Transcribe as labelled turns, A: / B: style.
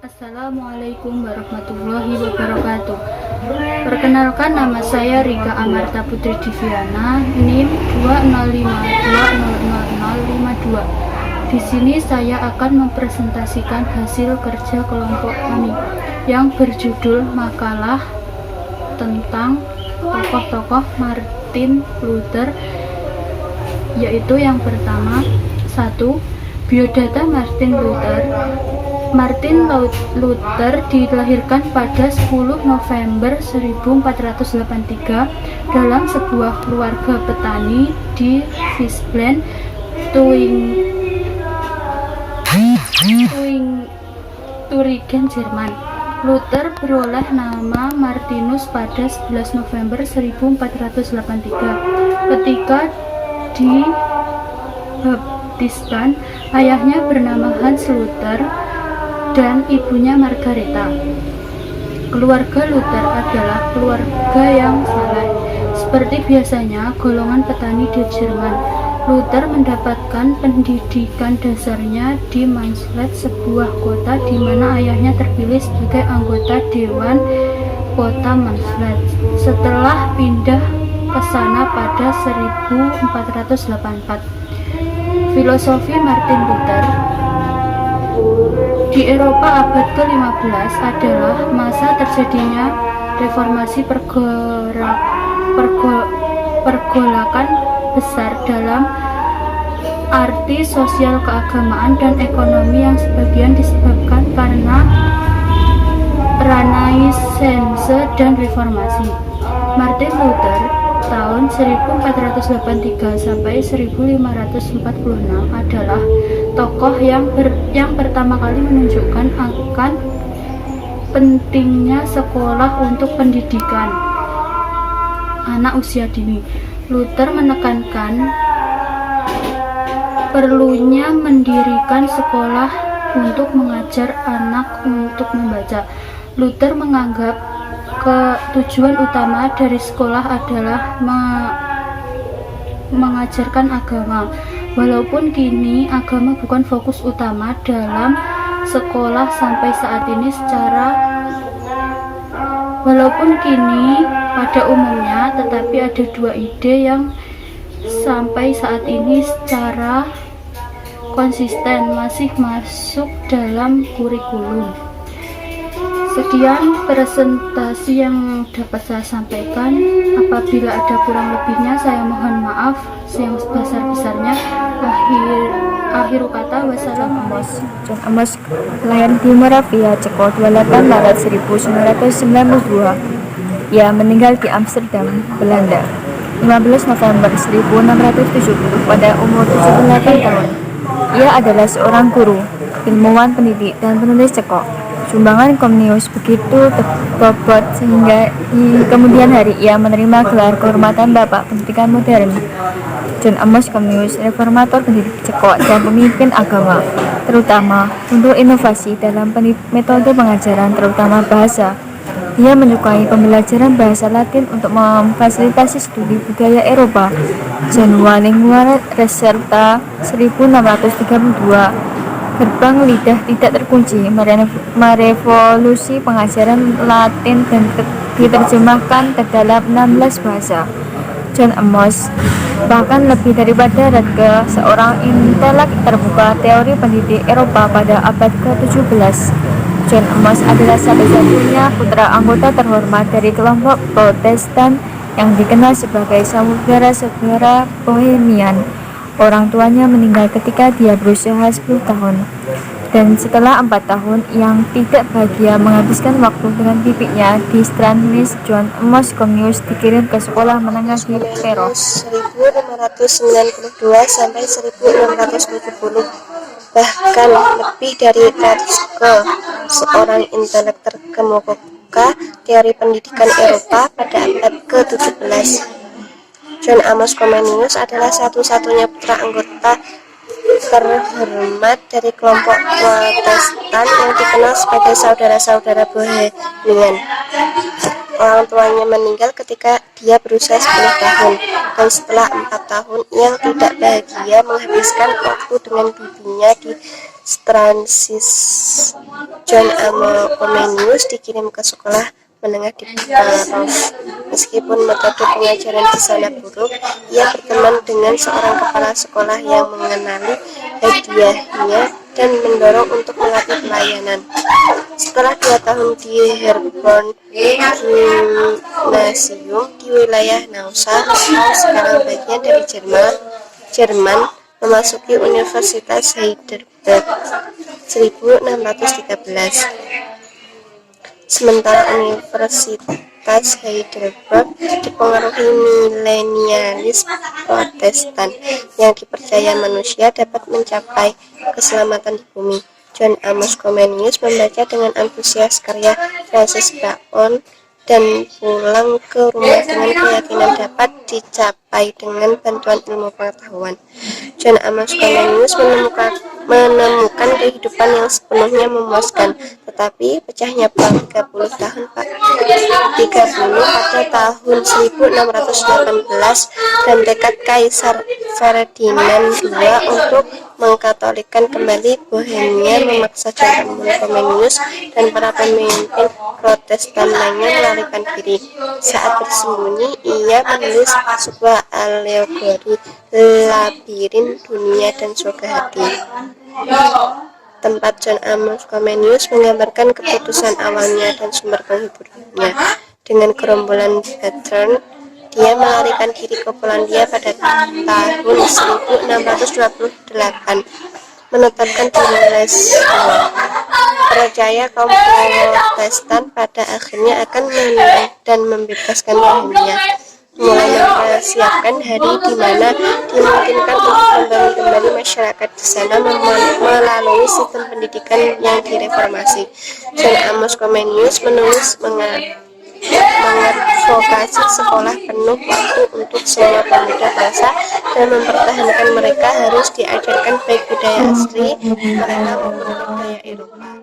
A: Assalamualaikum warahmatullahi wabarakatuh. Perkenalkan, nama saya Rika Amarta Putri Diviana, NIM 205200052. Di sini saya akan mempresentasikan hasil kerja kelompok kami yang berjudul makalah tentang tokoh-tokoh Martin Luther, yaitu yang pertama, 1. Biodata Martin Luther. Martin Luther dilahirkan pada 10 November 1483 dalam sebuah keluarga petani di Wiesbaden, Thuringen, Jerman. Luther beroleh nama Martinus pada 11 November 1483 ketika dibaptiskan. Ayahnya bernama Hans Luther dan ibunya Margareta. Keluarga Luther adalah keluarga yang saleh. Seperti biasanya golongan petani di Jerman, Luther mendapatkan pendidikan dasarnya di Mansfeld, sebuah kota di mana ayahnya terpilih sebagai anggota Dewan Kota Mansfeld. Setelah pindah ke sana pada 1484. Filosofi Martin Luther. Di Eropa abad ke-15 adalah masa terjadinya reformasi pergolakan besar dalam arti sosial, keagamaan, dan ekonomi yang sebagian disebabkan karena Renaissance dan reformasi. Martin Luther tahun 1483 sampai 1546 adalah tokoh yang pertama kali menunjukkan akan pentingnya sekolah untuk pendidikan anak usia dini. Luther menekankan perlunya mendirikan sekolah untuk mengajar anak untuk membaca. Luther menganggap tujuan utama dari sekolah adalah mengajarkan agama. Walaupun kini agama bukan fokus utama dalam sekolah sampai saat ini pada umumnya, tetapi ada dua ide yang sampai saat ini secara konsisten masih masuk dalam kurikulum. Sekian presentasi yang dapat saya sampaikan. Apabila ada kurang lebihnya, saya mohon maaf yang sebesar-besarnya. Akhir kata, wassalamualaikum.
B: John Amos lahir di Moravia, Ceko, 28 Maret 1992. Ia meninggal di Amsterdam, Belanda, 15 November 1670 pada umur 78 tahun. Ia adalah seorang guru, ilmuwan, pendidik, dan penulis Ceko. Sumbangan Comenius begitu bobot sehingga di kemudian hari ia menerima gelar kehormatan Bapak Pendidikan Modern. John Amos Comenius, reformator pendidik Ceko dan pemimpin agama, terutama untuk inovasi dalam metode pengajaran, terutama bahasa. Dia menyukai pembelajaran bahasa Latin untuk memfasilitasi studi budaya Eropa. Janua Lingua Reserta 1632. Gerbang lidah tidak terkunci, merevolusi pengajaran Latin dan diterjemahkan ke dalam 16 bahasa. John Amos bahkan lebih daripada Radke, seorang intelek terbuka teori pendidik Eropa pada abad ke-17. John Amos adalah satu-satunya putra anggota terhormat dari kelompok Protestan yang dikenal sebagai saudara-saudara Bohemian. Orang tuanya meninggal ketika dia berusia 10 tahun, dan setelah 4 tahun yang tidak bahagia menghabiskan waktu dengan bibinya di Strannis, John Amos Comenius dikirim ke sekolah menengah di Pero
C: 1592 sampai 1670. Bahkan lebih dari Radke, seorang intelek terkemuka teori pendidikan Eropa pada abad ke-17. John Amos Comenius adalah satu-satunya putra anggota terhormat dari kelompok Protestan yang dikenal sebagai saudara-saudara Bohemian. Orang tuanya meninggal ketika dia berusia 10 tahun, dan setelah 4 tahun yang tidak bahagia menghabiskan waktu dengan bibinya di Francis John Amos Comenius dikirim ke sekolah menengah di Paros. Meskipun metode pengajaran di sana buruk, ia berteman dengan seorang kepala sekolah yang mengenali hadiahnya dan mendorong untuk melatih pelayanan. Setelah 2 tahun di Herborn Gymnasium di wilayah Nassau, sekarang bagian dari Jerman, memasuki Universitas Heidelberg 1613. Sementara Universitas Heidelberg dipengaruhi milenialis Protestan yang dipercaya manusia dapat mencapai keselamatan di bumi. John Amos Comenius membaca dengan antusias karya Francis Bacon dan pulang ke rumah dengan keyakinan dapat dicapai dengan bantuan ilmu pengetahuan. John Amos Comenius menemukan kehidupan yang sepenuhnya memuaskan, tetapi pecahnya perang 30 pada tahun 1618 dan tekad Kaisar Ferdinand II untuk mengkatolikkan kembali Bohemia memaksa John Amos Comenius dan para pemimpin Protestan lainnya melarikan diri. Saat bersembunyi, ia menulis sebuah alegori labirin dunia dan surga hati. Tempat John Amos Comenius menggambarkan keputusan awalnya dan sumber penghiburannya. Dengan gerombolan Bertrand, dia melarikan diri ke Polandia pada tahun 1628, menetapkan diri Leslie. Percaya kaum Protestan pada akhirnya akan menang dan membebaskan Bohemia, mulai mempersiapkan hari di mana dimungkinkan untuk membangun kembali masyarakat di sana melalui sistem pendidikan yang direformasi. John Amos Comenius menulis mengadvokasi sekolah penuh waktu untuk semua pemuda bangsa dan mempertahankan mereka harus diajarkan baik budaya asli mereka maupun budaya Eropa.